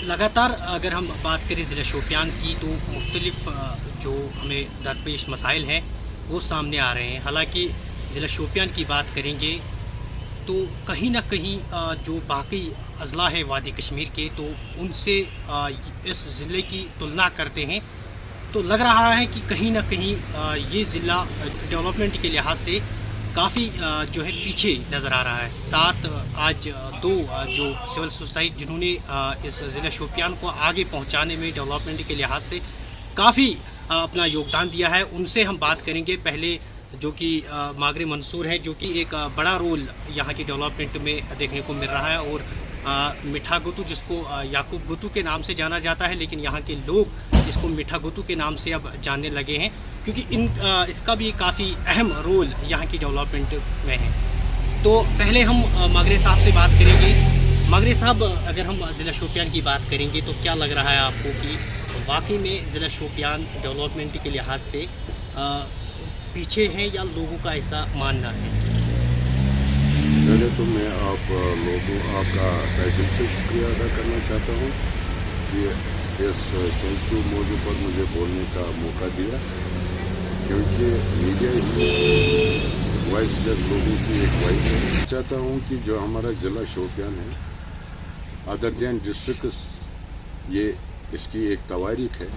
लगातार अगर हम बात करें ज़िला शोपियान की तो मुख्तलिफ़ जो हमें दरपेश मसाइल हैं वो सामने आ रहे हैं। हालांकि ज़िला शोपियान की बात करेंगे तो कहीं ना कहीं जो बाकी अज़ला है वादी कश्मीर के तो उनसे इस ज़िले की तुलना करते हैं तो लग रहा है कि कहीं ना कहीं ये ज़िला डेवलपमेंट के लिहाज से काफ़ी जो है पीछे नज़र आ रहा है। साथ आज दो जो सिविल सोसाइटी जिन्होंने इस ज़िला शोपियान को आगे पहुंचाने में डेवलपमेंट के लिहाज से काफ़ी अपना योगदान दिया है, उनसे हम बात करेंगे। पहले जो कि मागरे मंसूर है, जो कि एक बड़ा रोल यहाँ की डेवलपमेंट में देखने को मिल रहा है, और मिठा गुतू जिसको याकूब गुतू के नाम से जाना जाता है, लेकिन यहाँ के लोग इसको मिठा गुतू के नाम से अब जानने लगे हैं क्योंकि इसका भी काफ़ी अहम रोल यहाँ की डेवलपमेंट में है। तो पहले हम मागरे साहब से बात करेंगे। मागरे साहब, अगर हम ज़िला शोपियान की बात करेंगे तो क्या लग रहा है आपको कि वाकई में ज़िला शोपियान डेवलपमेंट के लिहाज से पीछे हैं या लोगों का ऐसा मानना है? पहले तो मैं आपका दिल से शुक्रिया अदा करना चाहता हूँ कि इस सेंसिटिव मौजू पर मुझे बोलने का मौका दिया, क्योंकि मीडिया ही वॉइसलेस लोगों की एक वॉइस है। चाहता हूँ कि जो हमारा ज़िला शोपियान है, अदर दैन डिस्ट्रिक्ट, ये इसकी एक तवारीख है।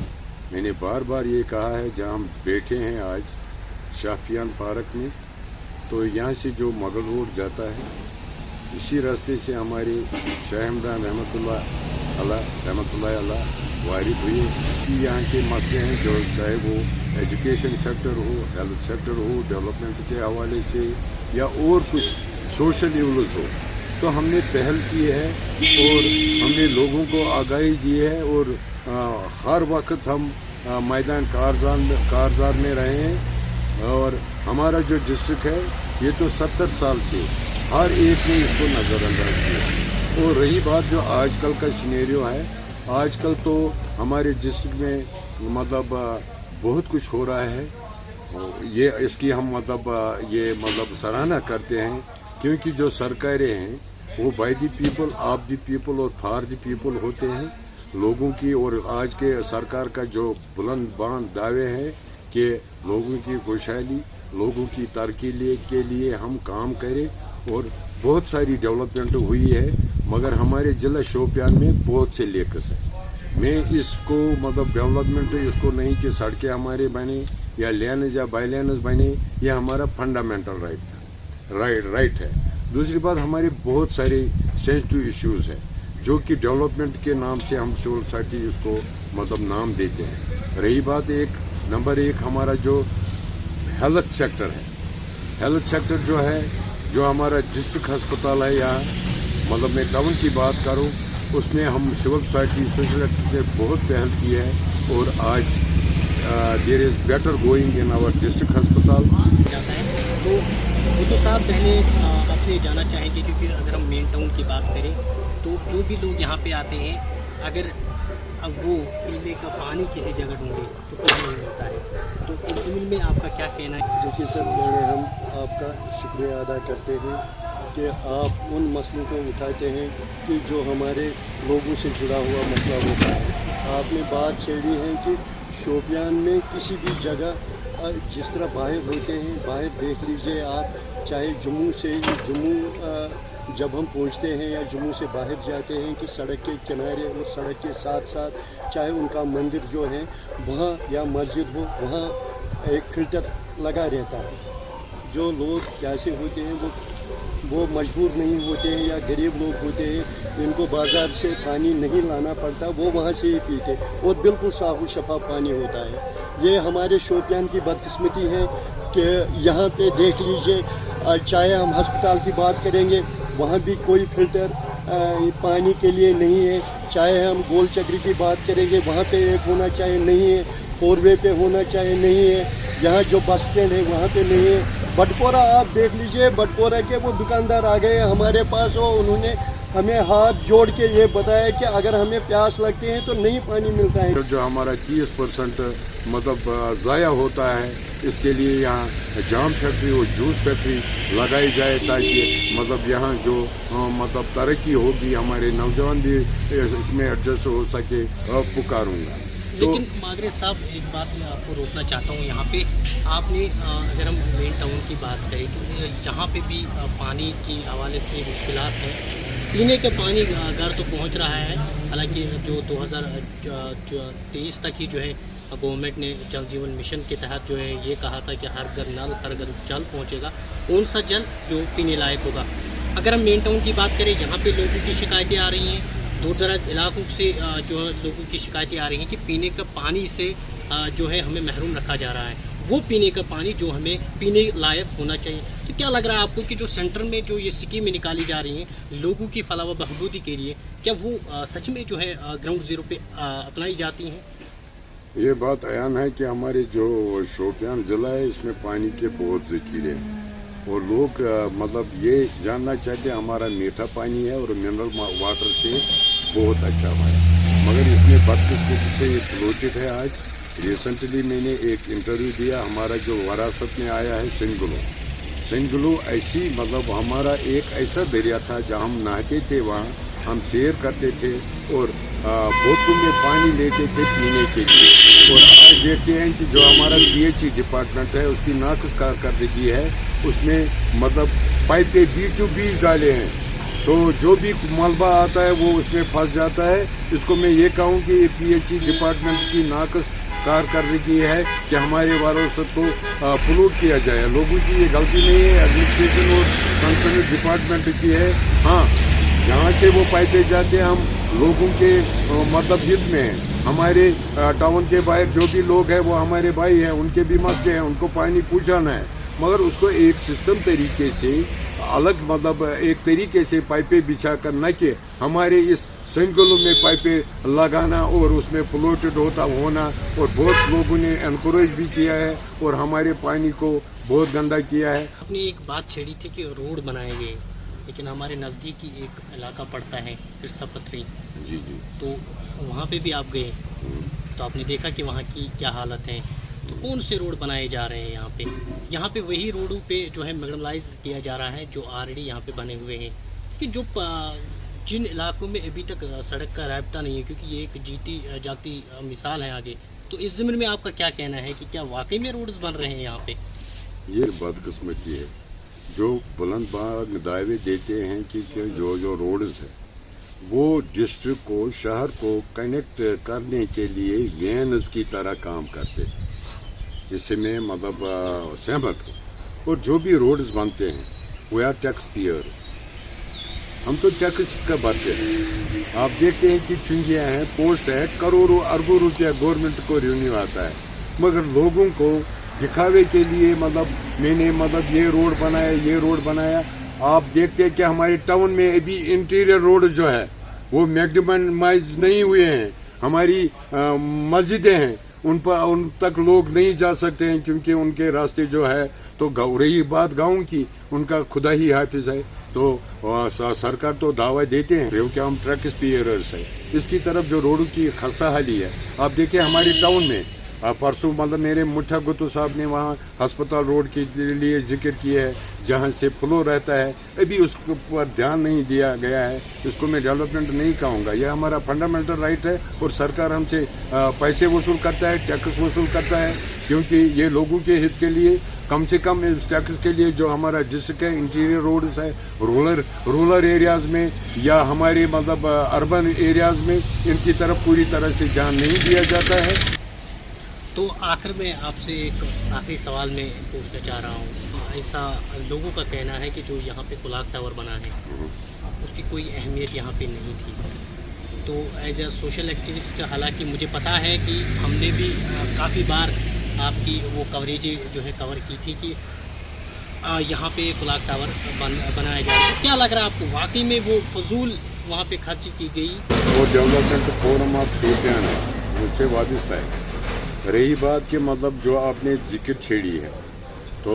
मैंने बार बार ये कहा है, जहाँ हम बैठे हैं आज शाफियान पार्क में, तो यहाँ से जो मगल रोड जाता है, इसी रास्ते से हमारे शाह इमरान रहमतुल्लाह अलैह वारिद हुए कि यहाँ के मसले हैं, जो चाहे वो एजुकेशन सेक्टर हो, हेल्थ सेक्टर हो, डेवलपमेंट के हवाले से या और कुछ सोशल इवल्स हो, तो हमने पहल की है और हमने लोगों को आगाही दी है, और हर वक्त हम मैदान कारजार में रहे हैं। और हमारा जो डिस्ट्रिक्ट है, ये तो 70 साल से हर एक ने इसको नज़रअंदाज किया। और रही बात जो आजकल का सिनेरियो है, आजकल तो हमारे डिस्ट्रिक्ट में मतलब बहुत कुछ हो रहा है, ये इसकी हम मतलब सराहना करते हैं, क्योंकि जो सरकारें हैं वो by the people, of the people और फॉर द पीपल होते हैं लोगों की। और आज के सरकार का जो बुलंद बांध दावे हैं कि लोगों की खुशहाली, लोगों की तरक्की के लिए हम काम करें, और बहुत सारी डेवलपमेंट हुई है, मगर हमारे ज़िला शोपियान में बहुत से लेक्स हैं। मैं इसको मतलब डेवलपमेंट इसको नहीं कि सड़कें हमारे बने या लेन्स या बाई लेन्स बने, ये हमारा फंडामेंटल राइट है। दूसरी बात, हमारे बहुत सारे सेंसिटिव इश्यूज़ हैं जो कि डेवलपमेंट के नाम से हम सिविल सोसाइटी इसको मतलब नाम देते हैं। रही बात नंबर एक हमारा जो हेल्थ सेक्टर है, हेल्थ सेक्टर जो है, जो हमारा डिस्ट्रिक्ट अस्पताल है, या मतलब मैं टाउन की बात करूं, उसमें हम सिविल सोसाइटी सोशलिस्ट ने बहुत पहल की है, और आज there is better going in our district अस्पताल जाता है। तो वो साहब, पहले आपसे जानना चाहेंगे, क्योंकि अगर हम मेन टाउन की बात करें तो जो भी लोग यहाँ पे आते हैं, अगर अब वो पीने का पानी किसी जगह ढूंढे तो कुछ नहीं मिलता है, तो इस ज़मीन में आपका क्या कहना है? देखिए सर, हम आपका शुक्रिया अदा करते हैं कि आप उन मसलों को उठाते हैं कि जो हमारे लोगों से जुड़ा हुआ मसला होता है। आपने बात छेड़ी है कि शोपियान में किसी भी जगह जिस तरह बाहर होते हैं, बाहर देख लीजिए आप, चाहे जम्मू जब हम पहुंचते हैं या जम्मू से बाहर जाते हैं, कि सड़क के किनारे और सड़क के साथ साथ चाहे उनका मंदिर जो है वहाँ या मस्जिद हो, वहाँ एक फिल्टर लगा रहता है। जो लोग कैसे होते हैं वो मजबूर नहीं होते हैं या गरीब लोग होते हैं, इनको बाज़ार से पानी नहीं लाना पड़ता, वो वहाँ से ही पीते, और बिल्कुल साफ और शफाफ पानी होता है। ये हमारे शोपियान की बदकिस्मती है कि यहाँ पे देख लीजिए, चाहे हम अस्पताल की बात करेंगे, वहाँ भी कोई फिल्टर पानी के लिए नहीं है। चाहे हम गोल चक्री की बात करेंगे, वहाँ पे एक होना चाहिए, नहीं है। 4 वे पे होना चाहिए, नहीं है। यहाँ जो बस स्टैंड है वहाँ पे नहीं है। बटपोरा आप देख लीजिए, बटपोरा के वो दुकानदार आ गए हमारे पास, और उन्होंने हमें हाथ जोड़ के ये बताया कि अगर हमें प्यास लगती है तो नहीं पानी मिलता है। जो हमारा 30% मतलब ज़ाया होता है, इसके लिए यहाँ जाम फैक्ट्री और जूस फैक्ट्री लगाई जाए ताकि मतलब यहाँ जो मतलब तरक्की होगी, हमारे नौजवान भी इसमें एडजस्ट हो सके, पुकारूँगा। लेकिन मादरे साहब, एक बात मैं आपको रोकना चाहता हूँ यहाँ पे। आपने अगर हम मेन टाउन की बात करें तो यहाँ पे भी पानी के हवाले से मुश्किलात हैं। पीने का पानी घर तो पहुँच रहा है, हालांकि जो 2023 तक ही जो है गवर्नमेंट ने जल जीवन मिशन के तहत जो है ये कहा था कि हर घर नल, हर घर जल पहुँचेगा। कौन सा जल जो पीने लायक होगा? अगर हम मेन टाउन की बात करें, यहाँ पे लोगों की शिकायतें आ रही हैं, दूर दराज इलाकों से जो लोगों की शिकायतें आ रही हैं कि पीने का पानी से जो है हमें महरूम रखा जा रहा है, वो पीने का पानी जो हमें पीने लायक होना चाहिए। तो क्या लग रहा है आपको कि जो सेंटर में जो ये स्कीमें निकाली जा रही हैं लोगों की फलाह व बहबूदी के लिए, क्या वो सच में जो है ग्राउंड ज़ीरो पे अपनाई जाती हैं? ये बात अयान है कि हमारे जो शोपियान ज़िला है इसमें पानी के बहुत ज़ख़ीरे हैं और लोग मतलब ये जानना चाहते हैं हमारा मीठा पानी है और मिनरल वाटर से बहुत अच्छा है, मगर इसमें बदकिस्मती से ये पोल्यूटेड है। आज रिसेंटली मैंने एक इंटरव्यू दिया, हमारा जो वरासत में आया है सिंगलू ऐसी मतलब हमारा एक ऐसा दरिया था जहाँ हम नहाते थे, वहाँ हम सैर करते थे और बोतलों में पानी लेते थे पीने के लिए। और आज देखते हैं कि जो हमारा PHE डिपार्टमेंट है उसकी नाक़िस कारकर्दगी है, उसमें मतलब पाइपें बीचों बीच डाले हैं, तो जो भी मलबा आता है वो उसमें फंस जाता है। इसको मैं ये कहूँ कि PHE डिपार्टमेंट की नाक़िस कारकर्दगी है कि हमारे वरासत को पोल्यूट किया जाए। लोगों की ये गलती नहीं है, एडमिनिस्ट्रेशन और कंसर्न डिपार्टमेंट की है। हाँ, जहाँ से वो पाइपें जाते हैं हम लोगों के मतलब हित में हैं। हमारे टाउन के बाहर जो भी लोग हैं वो हमारे भाई हैं, उनके भी मसले हैं, उनको पानी पहुँचाना है, मगर उसको एक सिस्टम तरीके से अलग मतलब एक तरीके से पाइपें बिछा कर, न कि हमारे इस सिंगलों में पाइपें लगाना और उसमें पोल्यूटेड होना। और बहुत लोगों ने एनकरेज भी किया है और हमारे पानी को बहुत गंदा किया है। आपने एक बात छेड़ी थी कि रोड बनाए गए, लेकिन हमारे नज़दीकी एक इलाका पड़ता है किरसा पथरी, जी, तो वहाँ पे भी आप गए तो आपने देखा कि वहाँ की क्या हालत है। तो कौन से रोड बनाए जा रहे हैं यहाँ पे वही रोडों पे जो है मिनिमलाइज किया जा रहा है जो ऑलरेडी यहाँ पे बने हुए हैं, कि जो जिन इलाकों में अभी तक सड़क का राब्ता नहीं है, क्योंकि ये एक जीती जाती मिसाल है आगे। तो इस ज़मीन में आपका क्या कहना है कि क्या वाकई में रोड्स बन रहे हैं यहाँ पे? ये बदकिस्मती है जो बुलंद बाग दावे देते हैं कि जो रोड्स है वो डिस्ट्रिक्ट को, शहर को कनेक्ट करने के लिए वेन्स की तरह काम करते हैं। इससे मैं मतलब सहमत हूँ। और जो भी रोड्स बनते हैं वो आर टैक्स पेयर्स, हम तो टैक्स का भरते हैं। आप देखते हैं कि चुंगियाँ हैं, पोस्ट है, करोड़ों अरबों रुपया गवर्नमेंट को रेवेन्यू आता है, मगर लोगों को दिखावे के लिए मतलब मैंने मतलब ये रोड बनाया। आप देखते हैं कि हमारे टाउन में अभी इंटीरियर रोड जो है वो मैक्सिमाइज नहीं हुए हैं। हमारी मस्जिदें हैं, उन तक लोग नहीं जा सकते हैं क्योंकि उनके रास्ते जो है, तो रही बात गाँव की, उनका खुदा ही हाफिज है। तो सरकार तो दावा देते हैं क्योंकि हम टैक्स पेयर्स है। इसकी तरफ जो रोडों की खस्ता हाली है, आप देखिए हमारे टाउन में परसों मतलब मेरे मुठा गुत्तू साहब ने वहाँ अस्पताल रोड के लिए जिक्र किया है जहाँ से फ्लो रहता है, अभी उस पर ध्यान नहीं दिया गया है। इसको मैं डेवलपमेंट नहीं कहूँगा, यह हमारा फंडामेंटल राइट है और सरकार हमसे पैसे वसूल करता है, टैक्स वसूल करता है, क्योंकि ये लोगों के हित के लिए कम से कम इस टैक्स के लिए जो हमारा डिस्ट्रिक्ट है, इंटीरियर रोड्स है, रूरल एरियाज़ में या हमारे मतलब अर्बन एरियाज़ में, इनकी तरफ पूरी तरह से ध्यान नहीं दिया जाता है। तो आखिर में आपसे एक आखिरी सवाल मैं पूछना चाह रहा हूँ, ऐसा लोगों का कहना है कि जो यहाँ पे क्लॉक टावर बना है उसकी कोई अहमियत यहाँ पे नहीं थी। तो एज ए सोशल एक्टिविस्ट, हालांकि मुझे पता है कि हमने भी काफ़ी बार आपकी वो कवरेज जो है कवर की थी कि यहाँ पे क्लॉक टावर बनाया जाए। क्या लग रहा है आपको, वाकई में वो फजूल वहाँ पे खर्च की गई? वो डेवलपमेंट फोरम ऑफ शोपियान है, उससे वाबस्ता है। रही बात कि मतलब जो आपने जिक्र छेड़ी है, तो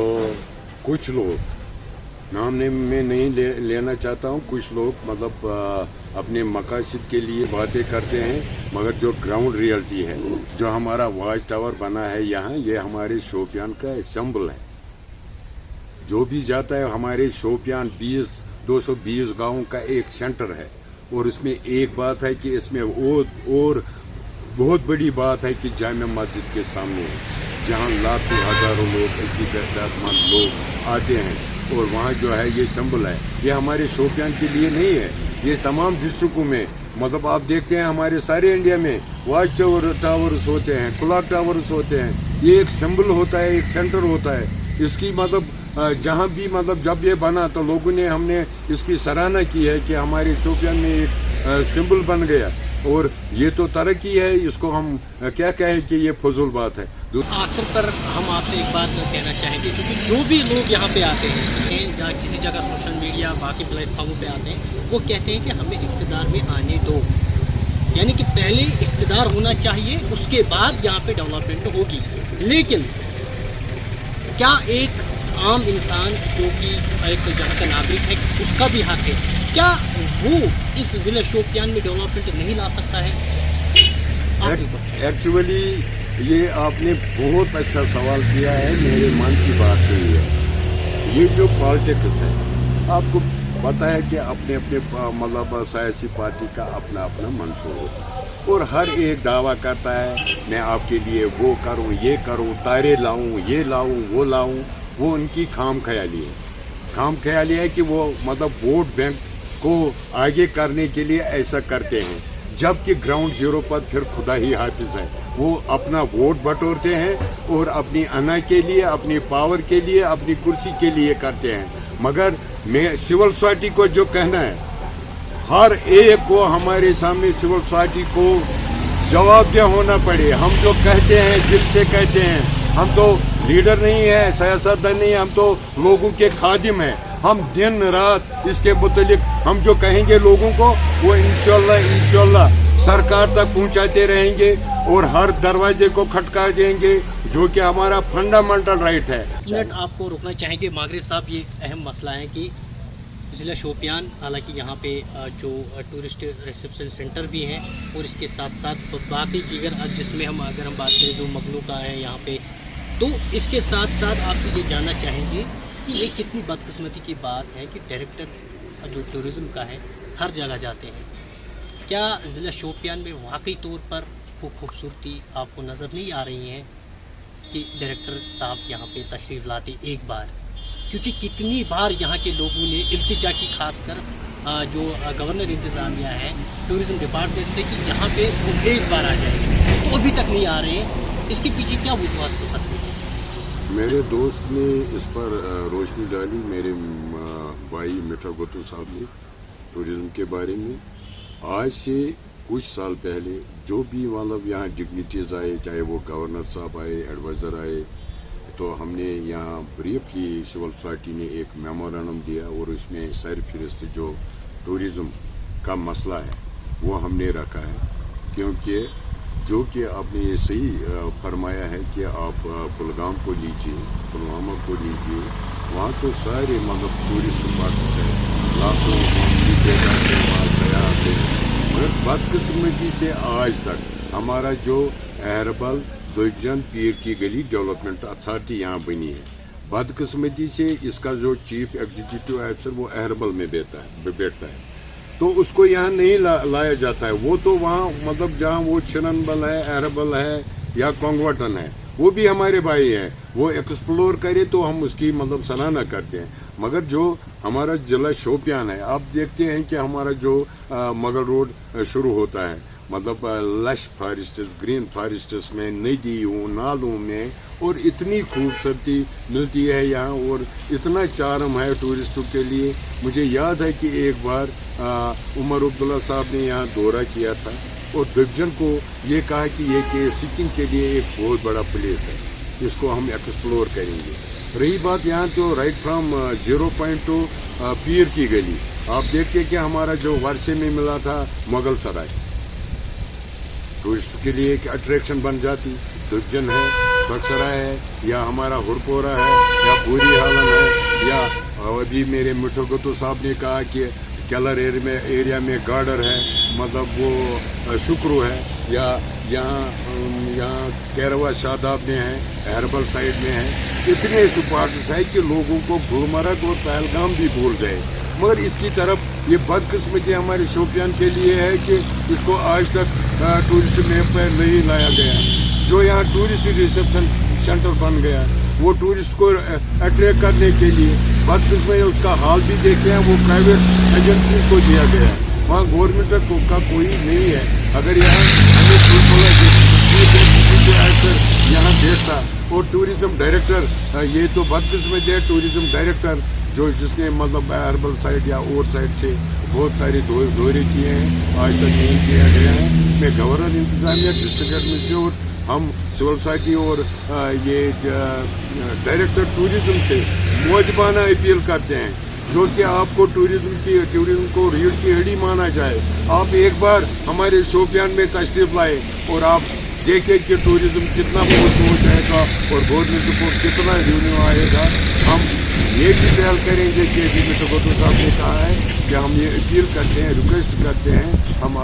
कुछ लोग नाम मैं नहीं लेना चाहता हूँ। कुछ लोग मतलब अपने मकासद के लिए बातें करते हैं, मगर जो ग्राउंड रियलिटी है, जो हमारा वाच टावर बना है यहाँ, ये हमारे शोपियान का सिंबल है। जो भी जाता है हमारे शोपियान 220 गाँव का एक सेंटर है, और इसमें एक बात है कि इसमें और बहुत बड़ी बात है कि जामिया मस्जिद के सामने है, जहाँ लाखों हजारों लोग अकीदतमंद लोग आते हैं, और वहाँ जो है ये सिंबल है। ये हमारे शोपियान के लिए नहीं है, ये तमाम डिस्ट्रिक्टों में, मतलब आप देखते हैं हमारे सारे इंडिया में वाच टावर्स होते हैं, क्लॉक टावर्स होते हैं। ये एक सिंबल होता है, एक सेंटर होता है। इसकी मतलब जहाँ भी मतलब जब ये बना तो लोगों ने हमने इसकी सराहना की है कि हमारे शोपियान में एक सिंबल बन गया, और ये तो तरक्की है। इसको हम क्या कहें कि ये फजूल बात है। आखिर पर हम आपसे एक बात कहना चाहेंगे, क्योंकि जो भी लोग यहाँ पे आते हैं या किसी जगह सोशल मीडिया बाकी प्लेटफॉर्मों पे आते हैं, वो कहते हैं कि हमें इक़्तिदार में आने दो, यानी कि पहले इक़्तिदार होना चाहिए, उसके बाद यहाँ पे डेवलपमेंट होगी। लेकिन क्या एक आम इंसान जो कि एक जहाँ का नागरिक है, उसका भी हक है, क्या वो इस ज़िला शोपियान में डेवलपमेंट नहीं ला सकता है? एक्चुअली ये आपने बहुत अच्छा सवाल किया है, मेरे मन की बात नहीं है। ये जो पॉलिटिक्स है, आपको पता है कि अपने अपने मतलब सियासी पार्टी का अपना अपना मंशूर होता है, और हर एक दावा करता है मैं आपके लिए वो करूं, ये करूं, तारे लाऊं, ये लाऊं, वो लाऊं। वो उनकी खाम ख्याली है कि वो मतलब वोट बैंक को आगे करने के लिए ऐसा करते हैं, जबकि ग्राउंड जीरो पर फिर खुदा ही हाफिज है। वो अपना वोट बटोरते हैं और अपनी अना के लिए, अपनी पावर के लिए, अपनी कुर्सी के लिए करते हैं। मगर मैं सिविल सोसाइटी को जो कहना है, हर एक को हमारे सामने सिविल सोसाइटी को जवाबदेह होना पड़े। हम जो कहते हैं, जिससे कहते हैं, हम तो लीडर नहीं है, सियासतदान नहीं है, हम तो लोगों के खादिम हैं। हम दिन रात इसके मुतालिक हम जो कहेंगे लोगों को, वो इंशाल्लाह सरकार तक पहुंचाते रहेंगे, और हर दरवाजे को खटका देंगे, जो कि हमारा फंडामेंटल राइट है। मिनट आपको रुकना चाहेंगे मागरे साहब, ये अहम मसला है कि ज़िला शोपियान, हालांकि यहाँ पे जो टूरिस्ट रिसेप्शन सेंटर भी हैं, और इसके साथ साथ बाकी दीगर जिसमें अगर हम बात करें जो मगलों का है यहाँ पे, तो इसके साथ साथ आपसे ये जानना चाहेंगे कि ये कितनी बदकिस्मती की बात है कि डायरेक्टर जो टूरिज़्म का है हर जगह जाते हैं। क्या ज़िला शोपियान में वाकई तौर पर वो खूबसूरती आपको नज़र नहीं आ रही है कि डायरेक्टर साहब यहाँ पे तशरीफ़ लाते एक बार? क्योंकि कितनी बार यहाँ के लोगों ने इल्तिजा की, खासकर जो गवर्नर इंतज़ामिया है टूरिज़्म डिपार्टमेंट से, कि यहाँ पे वो एक बार आ जाएंगे, तो अभी तक नहीं आ रहे हैं। इसके पीछे क्या वजूहत हो सकती है? मेरे दोस्त ने इस पर रोशनी डाली, मेरे भाई मिठा गोतू साहब ने, टूरिज़्म के बारे में। आज से कुछ साल पहले जो भी मतलब यहाँ डिग्निटीज़ आए, चाहे वो गवर्नर साहब आए, एडवाइज़र आए, तो हमने यहाँ ब्रीफ की, सिविल सोसाइटी ने एक मेमोरेंडम दिया, और उसमें सरफहरिस्त जो टूरिज़्म का मसला है वो हमने रखा है। क्योंकि जो कि आपने ये सही फरमाया है कि आप कुलगाम को लीजिए, पुलवामा को लीजिए, वहाँ तो सारे मतलब टूरिस्ट स्पॉट्स हैं, लाखों वहाँ सयाहत है। मगर बदकिस्मती से आज तक हमारा जो अहरबल दुगजन पीर की गली डेवलपमेंट अथॉरिटी यहाँ बनी है, बदकिस्मती से इसका जो चीफ एग्जीक्यूटिव ऑफिसर वो अहरबल में बैठता है, तो उसको यहाँ नहीं लाया जाता है। वो तो वहाँ मतलब जहाँ वो छिरनबल है, अहरबल है या कोंगवटन है, वो भी हमारे भाई हैं, वो एक्सप्लोर करे तो हम उसकी मतलब सराहना करते हैं। मगर जो हमारा जिला शोपियान है, आप देखते हैं कि हमारा जो मगल रोड शुरू होता है, मतलब लश फॉरेस्ट्स, ग्रीन फॉरेस्ट्स में, नदियों नालों में, और इतनी खूबसूरती मिलती है यहाँ, और इतना चार्म है टूरिस्टों के लिए। मुझे याद है कि एक बार उमर अब्दुल्ला साहब ने यहाँ दौरा किया था, और डिवीजन को ये कहा कि ये कि सिक्किम के लिए एक बहुत बड़ा प्लेस है, इसको हम एक्सप्लोर करेंगे। रही बात यहाँ तो राइट फ्रॉम 0 पॉइंट टू पीर की गली, आप देखिए कि हमारा जो वर्षे में मिला था मुगल सराय, टूरिस्ट के लिए एक अट्रैक्शन बन जाती। दुगजन है, सराय है, या हमारा हुरपोरा है, या बुरी हालन है, या अभी मेरे मिठोगतो साहब ने कहा कि केलर एरिया में गार्डर है, मतलब वो शुक्रू है, या यहाँ कैरवा शादाब में है, हर्बल साइड में है। इतने स्पॉट्स है कि लोगों को गुलमर्ग और पहलगाम भी भूल जाए। मगर इसकी तरफ ये बदकिस्मती हमारे शोपियान के लिए है कि इसको आज तक टूरिस्ट मैप पर नहीं लाया गया। जो यहाँ टूरिस्ट रिसेप्शन सेंटर बन गया, वो टूरिस्ट को अट्रैक्ट करने के लिए बदकिस्मती उसका हाल भी देखे हैं, वो प्राइवेट एजेंसी को दिया गया है। वहाँ गवर्नमेंट का कोई नहीं है। अगर यहाँ हमें यहाँ देखता और टूरिज्म डायरेक्टर, ये तो बदकिस्मती है, टूरिज्म डायरेक्टर जिसने मतलब हर्बल साइड या और साइड से बहुत सारे दौरे किए हैं, आज तक नहीं किया गया है। मैं गवर्नर इंतजामिया डिस्ट्रिक्ट एडमिनिस्ट्रेटर, हम सिविल सोसाइटी और ये डायरेक्टर टूरिज्म से मुआदबाना अपील करते हैं, जो कि आपको टूरिज्म को रीढ़ की हड्डी माना जाए। आप एक बार हमारे शोपियान में तशरीफ लाए और आप देखें कि टूरिज्म कितना बहुत हो जाएगा और गवर्नमेंट को कितना रेवेन्यू आएगा। हम ये भी पहल करेंगे कि मिठोगतो साहब ने कहा है कि हम ये अपील करते हैं, रिक्वेस्ट करते हैं, हम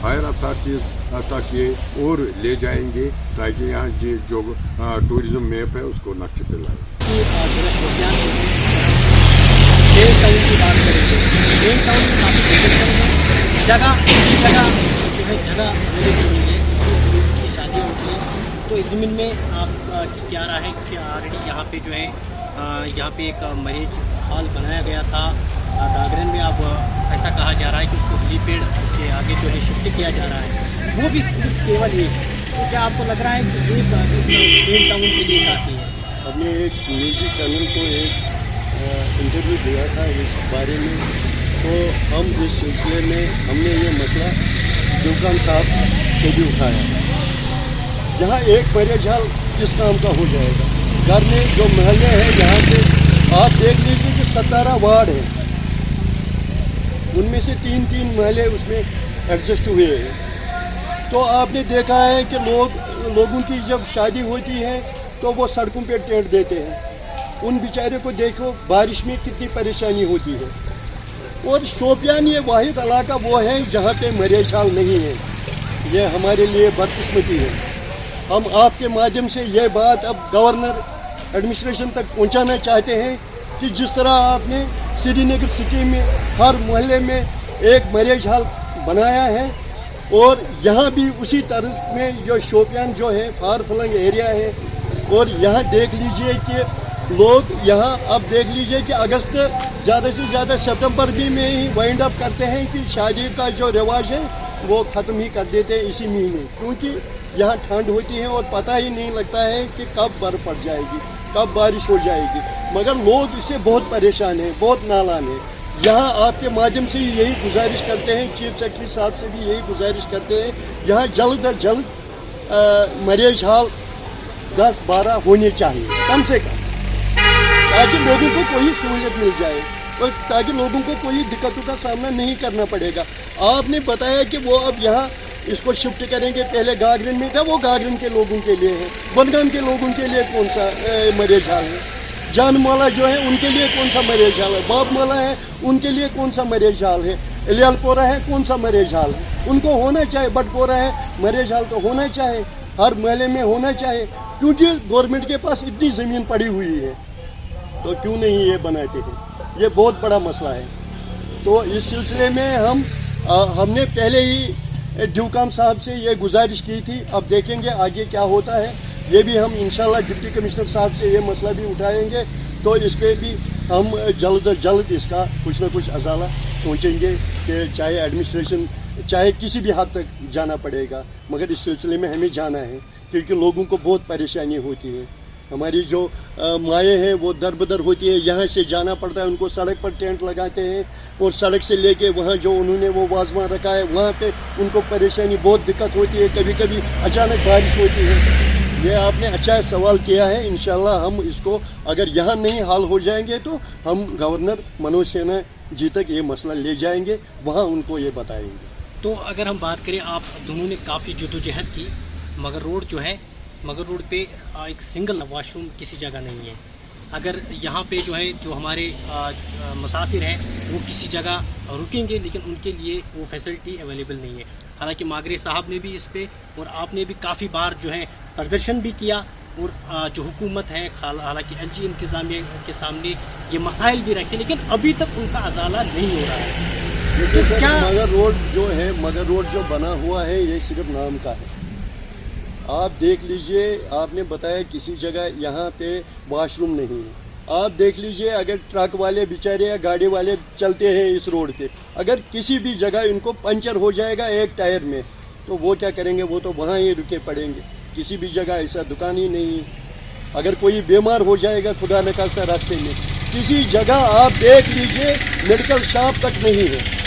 हायर अथॉरिटीज़ तक ये और ले जाएंगे ताकि यहाँ जो टूरिज्म मैप है उसको नक्शे पे लाए। मेन टाउन की बात करेंगे, मेन टाउन में काफ़ी लोकेशन है, जगह जो है जगह अवेलेबल नहीं है की शादियाँ होती हैं। तो इस ज़मीन में आप क्या राय है कि ऑलरेडी यहाँ पे जो है यहाँ पे एक मैरिज हॉल बनाया गया था गागरन में। अब ऐसा कहा जा रहा है कि उसको हेलीपैड उसके आगे जो है शिफ्ट किया जा रहा है, वो भी सिर्फ केवल ये। तो क्या आपको लग रहा है कि ये मेन टाउन के लिए काफ़ी है? हमने एक निजी चैनल को एक इंटरव्यू दिया था इस बारे में, तो हम इस सिलसिले में हमने ये मसला दुकान साहब से भी उठाया। यहाँ एक मैरिज हॉल किस काम का हो जाएगा? घर में जो महल्ले हैं यहाँ पे आप देख लीजिए कि 17 वार्ड हैं, उनमें से 3 महल्ले उसमें एडजस्ट हुए हैं। तो आपने देखा है कि लोगों की जब शादी होती है तो वो सड़कों पे टेंट देते हैं। उन बेचारे को देखो बारिश में कितनी परेशानी होती है। और शोपियान ये वाहिद इलाका वो है जहाँ पे मैरिज हॉल नहीं है। ये हमारे लिए बदकिस्मती है। हम आपके माध्यम से ये बात अब गवर्नर एडमिनिस्ट्रेशन तक पहुंचाना चाहते हैं कि जिस तरह आपने श्रीनगर सिटी में हर मोहल्ले में एक मैरिज हॉल बनाया है, और यहाँ भी उसी तरह में जो शोपियान जो है फार फलंग एरिया है, और यहाँ देख लीजिए कि लोग यहाँ अब देख लीजिए कि अगस्त ज़्यादा से ज़्यादा सितंबर भी में ही वाइंड अप करते हैं कि शादी का जो रिवाज है वो ख़त्म ही कर देते हैं इसी महीने, क्योंकि यहाँ ठंड होती है और पता ही नहीं लगता है कि कब बर्फ़ पड़ जाएगी, कब बारिश हो जाएगी। मगर लोग इससे बहुत परेशान हैं, बहुत नालान हैं। यहाँ आपके माध्यम से यही गुजारिश करते हैं, चीफ सेक्रेटरी साहब से भी यही गुजारिश करते हैं, यहाँ जल्द अज जल्द मैरिज हॉल 10-12 होने चाहिए कम से कम, ताकि लोगों को कोई सहूलियत मिल जाए और ताकि लोगों को कोई दिक्कतों का सामना नहीं करना पड़ेगा। आपने बताया कि वो अब यहाँ इसको शिफ्ट करेंगे, पहले गागरन में था, वो गागरन के लोगों के लिए है, बनगाम के लोगों के लिए कौन सा मैरिज हॉल है, जानमाला जो है उनके लिए कौन सा मैरिज हॉल है, बाबमाला है उनके लिए कौन सा मैरिज हॉल है, इलियालपोरा है कौन सा मैरिज हॉल है। उनको होना चाहिए, बटपोरा है मैरिज हॉल तो होना चाहिए, हर महल्ले में होना चाहिए, क्योंकि गवर्नमेंट के पास इतनी ज़मीन पड़ी हुई है, तो क्यों नहीं ये बनाते हैं। ये बहुत बड़ा मसला है। तो इस सिलसिले में हमने पहले ही ड्यूकाम साहब से ये गुजारिश की थी, अब देखेंगे आगे क्या होता है। ये भी हम इंशाल्लाह डिप्टी कमिश्नर साहब से ये मसला भी उठाएंगे, तो इस पर भी हम जल्द इसका कुछ ना कुछ अजाला सोचेंगे कि चाहे एडमिनिस्ट्रेशन चाहे किसी भी हद तक जाना पड़ेगा, मगर इस सिलसिले में हमें जाना है, क्योंकि लोगों को बहुत परेशानी होती है। हमारी जो माएँ हैं वो दर बदर होती है, यहाँ से जाना पड़ता है, उनको सड़क पर टेंट लगाते हैं और सड़क से लेके वहाँ जो उन्होंने वो वाजमा रखा है वहाँ पे उनको परेशानी बहुत दिक्कत होती है, कभी कभी अचानक बारिश होती है। ये आपने अच्छा सवाल किया है, इंशाल्लाह हम इसको अगर यहाँ नहीं हल हो जाएंगे तो हम गवर्नर मनोज सिन्हा जी तक ये मसला ले जाएंगे, वहाँ उनको ये बताएंगे। तो अगर हम बात करें, आप दोनों ने काफ़ी जद्दोजहद की, मगर रोड पे एक सिंगल वॉशरूम किसी जगह नहीं है। अगर यहाँ पे जो है जो हमारे मुसाफिर हैं वो किसी जगह रुकेंगे लेकिन उनके लिए वो फैसिलिटी अवेलेबल नहीं है। हालांकि मागरे साहब ने भी इस पे और आपने भी काफ़ी बार जो है प्रदर्शन भी किया और जो हुकूमत है हालांकि एलजी इंतज़ामिया के सामने ये मसाइल भी रखे लेकिन अभी तक उनका अजाला नहीं हो रहा है। देखिए सर, क्या मगर रोड जो बना हुआ है ये सिर्फ नाम का है। आप देख लीजिए, आपने बताया किसी जगह यहाँ पे वॉशरूम नहीं है। आप देख लीजिए, अगर ट्रक वाले बेचारे या गाड़ी वाले चलते हैं इस रोड पे, अगर किसी भी जगह इनको पंचर हो जाएगा एक टायर में तो वो क्या करेंगे, वो तो वहाँ ही रुके पड़ेंगे। किसी भी जगह ऐसा दुकान ही नहीं है। अगर कोई बीमार हो जाएगा खुदा न खास्ता रास्ते में, किसी जगह आप देख लीजिए मेडिकल शॉप तक नहीं है।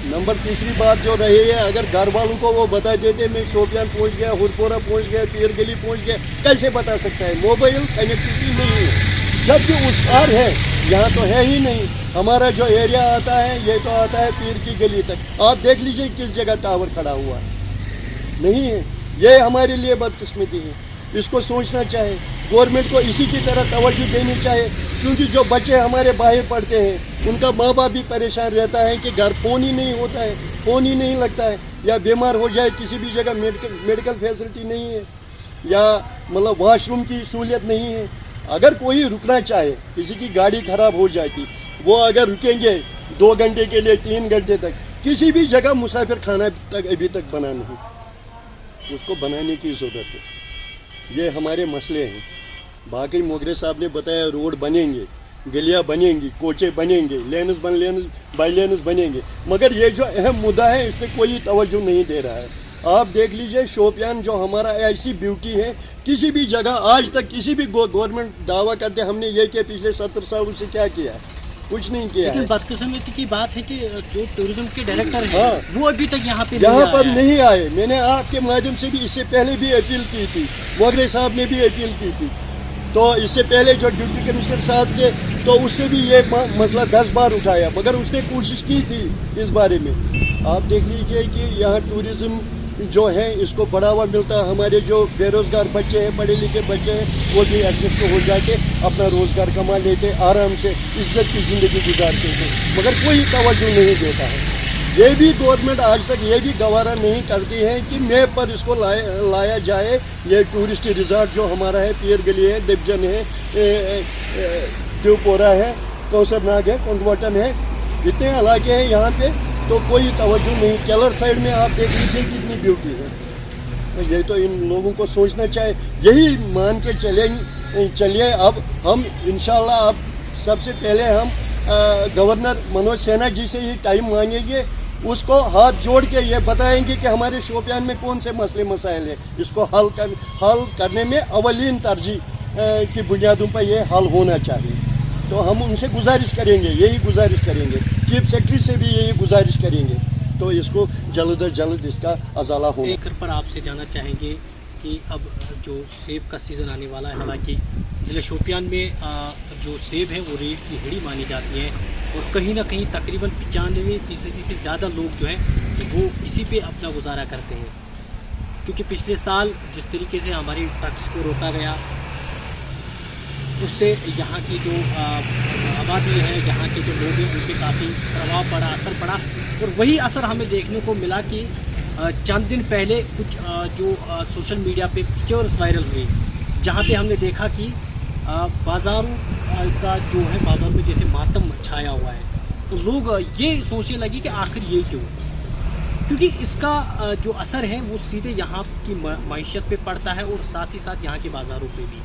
नंबर तीसरी बात जो रही है, अगर घर वालों को वो बता देते मैं शोपियान पहुंच गया, हुरपोरा पहुंच गया, पीर गली पहुंच गया, कैसे बता सकता है? मोबाइल कनेक्टिविटी नहीं है। जबकि उस पार है, यहाँ तो है ही नहीं। हमारा जो एरिया आता है ये तो आता है पीर की गली तक। आप देख लीजिए किस जगह टावर खड़ा हुआ है, नहीं है। ये हमारे लिए बदकिस्मती है, इसको सोचना चाहिए। गवर्नमेंट को इसी की तरह तवज्जो देनी चाहिए, क्योंकि जो बच्चे हमारे बाहर पढ़ते हैं उनका माँ बाप भी परेशान रहता है कि घर फ़ोन ही नहीं होता है, फ़ोन ही नहीं लगता है, या बीमार हो जाए किसी भी जगह मेडिकल फैसिलिटी नहीं है, या मतलब वॉशरूम की सहूलियत नहीं है। अगर कोई रुकना चाहे, किसी की गाड़ी ख़राब हो जाती, वो अगर रुकेंगे 2 घंटे के लिए 3 घंटे तक, किसी भी जगह मुसाफिर खाना तक अभी तक बना नहीं, उसको बनाने की ज़रूरत है। ये हमारे मसले हैं। बाकी मोगरे साहब ने बताया रोड बनेंगे, गलियाँ बनेंगी, कोचे बनेंगे, लेन्स बाई लेन्स बनेंगे, मगर ये जो अहम मुद्दा है इस पर कोई तवज्जो नहीं दे रहा है। आप देख लीजिए शोपियान जो हमारा ऐसी ब्यूटी है, किसी भी जगह आज तक किसी भी गवर्नमेंट दावा करते हमने ये किया, पिछले 70 सालों से क्या किया, कुछ नहीं किया लेकिन है। बदकिस्मती की बात है कि जो टूरिज्म के डायरेक्टर हैं हाँ। वो अभी तक यहाँ पे नहीं आए। मैंने आपके माध्यम से भी इससे पहले भी अपील की थी, मोगरे साहब ने भी अपील की थी, तो इससे पहले जो डिप्टी कमिश्नर साहब थे तो उससे भी ये मसला 10 बार उठाया, मगर उसने कोशिश की थी इस बारे में। आप देख लीजिए कि यहाँ टूरिज्म जो है इसको बढ़ावा मिलता है। हमारे जो बेरोज़गार बच्चे हैं, पढ़े लिखे बच्चे हैं, वो भी एडजस्ट हो जाके अपना रोज़गार कमा लेते, आराम से इज्जत की ज़िंदगी गुजारते थे, मगर कोई तवज्जो नहीं देता है। ये भी गवर्नमेंट आज तक ये भी गवारा नहीं करती है कि मैप पर इसको लाया जाए। ये टूरिस्ट रिजॉर्ट जो हमारा है, पीर गली है, दिपजन है, त्योपोरा है, कौसरनाग है, कंगवाटन है, इतने इलाके हैं यहाँ पे, तो कोई तवज्जो नहीं। केलर साइड में आप देख लीजिए कितनी ब्यूटी है। ये तो इन लोगों को सोचना चाहिए। यही मान के चलिए अब हम इंशाल्लाह अब सबसे पहले हम गवर्नर मनोज सिन्हा जी से ही टाइम मांगेंगे, उसको हाथ जोड़ के ये बताएंगे कि हमारे शोपियान में कौन से मसले मसाइल हैं, इसको हल करने में अवलीन तरजीह की बुनियादों पर ये हल होना चाहिए। तो हम उनसे गुजारिश करेंगे, यही गुजारिश करेंगे, चीफ सेक्रेटरी से भी यही गुजारिश करेंगे, तो इसको जल्द अज जल्द इसका अजाला होना। एक पर आपसे जानना चाहेंगे कि अब जो सेब का सीज़न आने वाला है, हालांकि ज़िला शोपियान में जो सेब है वो रेट की हिड़ी मानी जाती है और कहीं ना कहीं तकरीबन 95% से ज़्यादा लोग जो हैं वो इसी पे अपना गुजारा करते हैं, क्योंकि पिछले साल जिस तरीके से हमारी ट्रक्स को रोका गया उससे यहाँ की जो आबादी है, यहाँ के जो लोग हैं उन पर काफ़ी प्रभाव पड़ा, असर पड़ा। और वही असर हमें देखने को मिला कि चंद दिन पहले कुछ जो सोशल मीडिया पे पिक्चर्स वायरल हुई, जहाँ पे हमने देखा कि बाज़ारों का जो है, बाज़ार में जैसे मातम छाया हुआ है, तो लोग ये सोचने लगे कि आखिर ये क्यों, क्योंकि इसका जो असर है वो सीधे यहाँ की मईशत पे पड़ता है और साथ ही साथ यहाँ के बाज़ारों पे भी।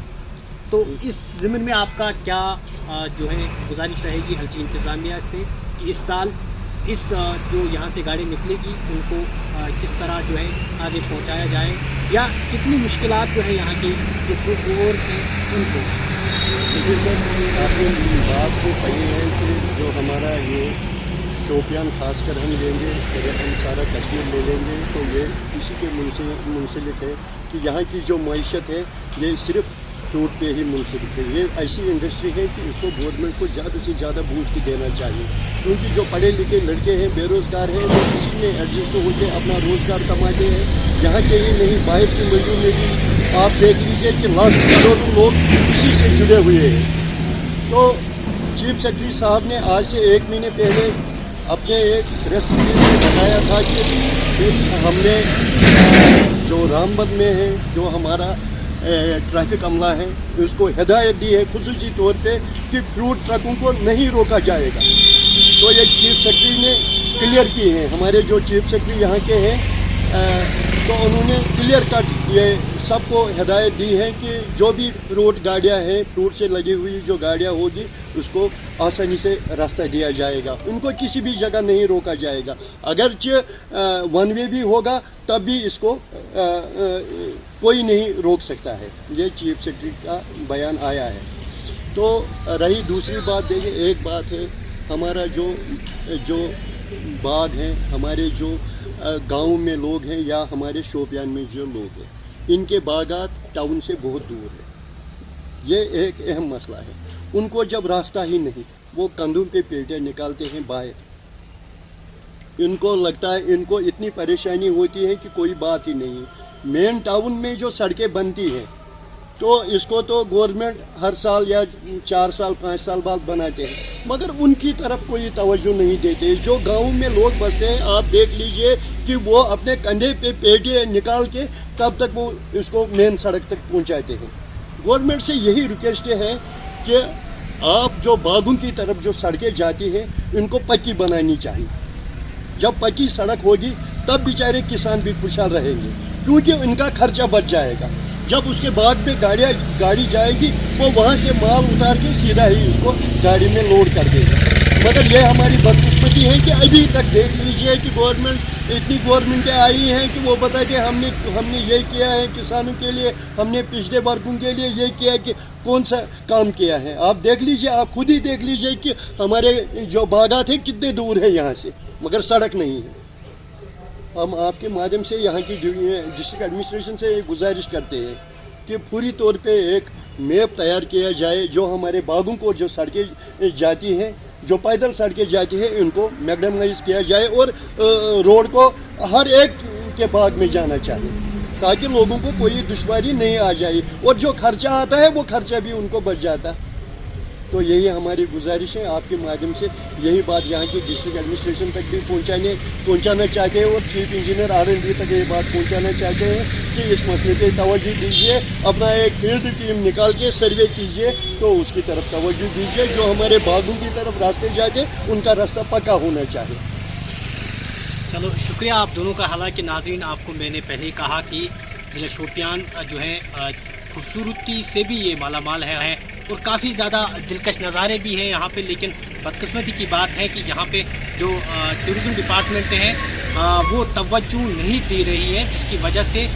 तो इस ज़मीन में आपका क्या जो है गुजारिश रहेगी हल्ची इंतज़ामिया से कि इस साल इस जो यहाँ से गाड़ी निकलेगी उनको किस तरह जो है आगे पहुँचाया जाए, या कितनी मुश्किलात जो है यहाँ की जो फूड गोवर्स हैं उनको? देखिए सर, आपने बात तो कही है कि जो हमारा ये शोपियान खासकर हम लेंगे, अगर हम सारा कश्मीर ले लेंगे तो ये इसी के मुंसलिक है कि यहाँ की जो मईशत है ये सिर्फ फ्रूट पे ही मुंसलिक है। ये ऐसी इंडस्ट्री है कि इसको गवर्नमेंट को ज़्यादा से ज़्यादा बूस्ट देना चाहिए, क्योंकि जो पढ़े लिखे लड़के हैं, बेरोज़गार हैं, वो इसी में एडजस्ट होकर अपना रोज़गार कमाते हैं। यहाँ के ही नहीं, बाहर की मंडियों में भी आप देख लीजिए कि लाखों करोड़ों लोग इसी से जुड़े हुए हैं। तो चीफ सेक्रेटरी साहब ने आज से 1 महीने पहले अपने एक प्रेस रिलीज में बताया था कि हमने जो रामबन में है जो हमारा ट्रैफिक अमला है उसको हिदायत दी है खुसूसी तौर पे कि फ्रूट ट्रकों को नहीं रोका जाएगा। तो ये चीफ सेक्रेटरी ने क्लियर की है, हमारे जो चीफ सेक्रेटरी यहाँ के हैं तो उन्होंने क्लियर कट ये सबको हिदायत दी है कि जो भी फ्रूट गाड़ियाँ हैं, फ्रूट से लगी हुई जो गाड़ियाँ होगी उसको आसानी से रास्ता दिया जाएगा, उनको किसी भी जगह नहीं रोका जाएगा। अगरचे वन वे भी होगा तब भी इसको कोई नहीं रोक सकता है। ये चीफ सेक्रेटरी का बयान आया है। तो रही दूसरी बात, देखिए एक बात है हमारा जो बाग हैं, हमारे जो गांव में लोग हैं या हमारे शोपियान में जो लोग हैं, इनके बागात टाउन से बहुत दूर है। ये एक अहम मसला है। उनको जब रास्ता ही नहीं, वो कंधों पे पेटियाँ निकालते हैं बाहर। इनको लगता है, इनको इतनी परेशानी होती है कि कोई बात ही नहीं। मेन टाउन में जो सड़कें बनती हैं तो इसको तो गवर्नमेंट हर साल या 4 साल 5 साल बाद बनाते हैं, मगर उनकी तरफ कोई तवज्जो नहीं देते। जो गाँव में लोग बसते हैं, आप देख लीजिए कि वो अपने कंधे पे पेटियाँ निकाल के तब तक वो इसको मेन सड़क तक पहुंचाते हैं। गवर्नमेंट से यही रिक्वेस्ट है कि आप जो बागों की तरफ जो सड़कें जाती हैं इनको पक्की बनानी चाहिए। जब पक्की सड़क होगी तब बेचारे किसान भी खुशहाल रहेंगे, क्योंकि उनका खर्चा बच जाएगा। जब उसके बाद में गाड़ी जाएगी वो वहाँ से माल उतार के सीधा ही उसको गाड़ी में लोड कर देगा। मगर ये हमारी बदकिस्मती है कि अभी तक देख लीजिए कि इतनी गवर्नमेंटें आई हैं कि वो बता के हमने ये किया है किसानों के लिए, हमने पिछड़े वर्गों के लिए ये किया है कि कौन सा काम किया है। आप देख लीजिए, आप खुद ही देख लीजिए कि हमारे जो बागात हैं कितने दूर है यहाँ से, मगर सड़क नहीं है। हम आपके माध्यम से यहाँ की डिस्ट्रिक्ट एडमिनिस्ट्रेशन से गुजारिश करते हैं कि पूरी तौर पे एक मैप तैयार किया जाए, जो हमारे बागों को जो सड़कें जाती हैं, जो पैदल सड़कें जाती हैं, उनको मैग्नेमाइज किया जाए और रोड को हर एक के बाग में जाना चाहिए ताकि लोगों को कोई दुश्वारी नहीं आ जाए, और जो खर्चा आता है वो खर्चा भी उनको बच जाता। तो यही हमारी गुजारिश है आपके माध्यम से, यही बात यहाँ की डिस्ट्रिक्ट एडमिनिस्ट्रेशन तक भी पहुँचाना चाहते हैं और चीफ इंजीनियर R&D तक ये बात पहुँचाना चाहते हैं कि इस मसले पे तवज्जो दीजिए, अपना एक फील्ड टीम निकाल के सर्वे कीजिए तो उसकी तरफ तवज्जो दीजिए। जो हमारे बागों की तरफ रास्ते जाते उनका रास्ता पक्का होना चाहिए। चलो शुक्रिया आप दोनों का। हालांकि नाज़रीन, आपको मैंने पहले ही कहा कि ज़िला शोपियान जो है खूबसूरती से भी ये मालामाल है और काफ़ी ज़्यादा दिलकश नज़ारे भी हैं यहाँ पे, लेकिन बदकिस्मती की बात है कि यहाँ पे जो टूरिज़म डिपार्टमेंट है वो तवज्जो नहीं दे रही है, जिसकी वजह से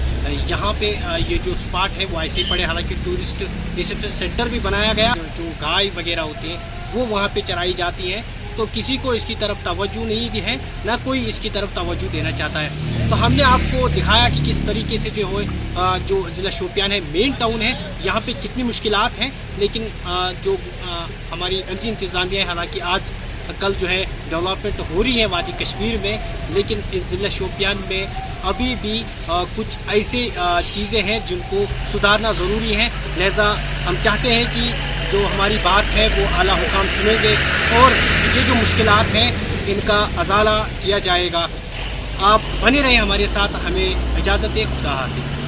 यहाँ पे ये जो स्पॉट है वो ऐसे ही पड़े। हालांकि टूरिस्ट रिसेप्शन सेंटर भी बनाया गया, जो गाय वगैरह होती हैं वो वहाँ पे चराई जाती हैं, तो किसी को इसकी तरफ तवज्जो नहीं दी है, ना कोई इसकी तरफ तवज्जो देना चाहता है। तो हमने आपको दिखाया कि किस तरीके से जो ज़िला शोपियान है, मेन टाउन है, यहाँ पे कितनी मुश्किलात हैं, लेकिन जो हमारी एलजी इंतज़ामिया है, हालांकि आज कल जो है डेवलपमेंट हो रही है वादी कश्मीर में, लेकिन इस ज़िला शोपियान में अभी भी कुछ ऐसे चीज़ें हैं जिनको सुधारना ज़रूरी है। लिहाजा हम चाहते हैं कि जो हमारी बात है वो आला हुकाम सुनेंगे और ये जो मुश्किलात हैं इनका अजाला किया जाएगा। आप बने रहें हमारे साथ, हमें इजाज़त दें। खुदा हाफ़िज़।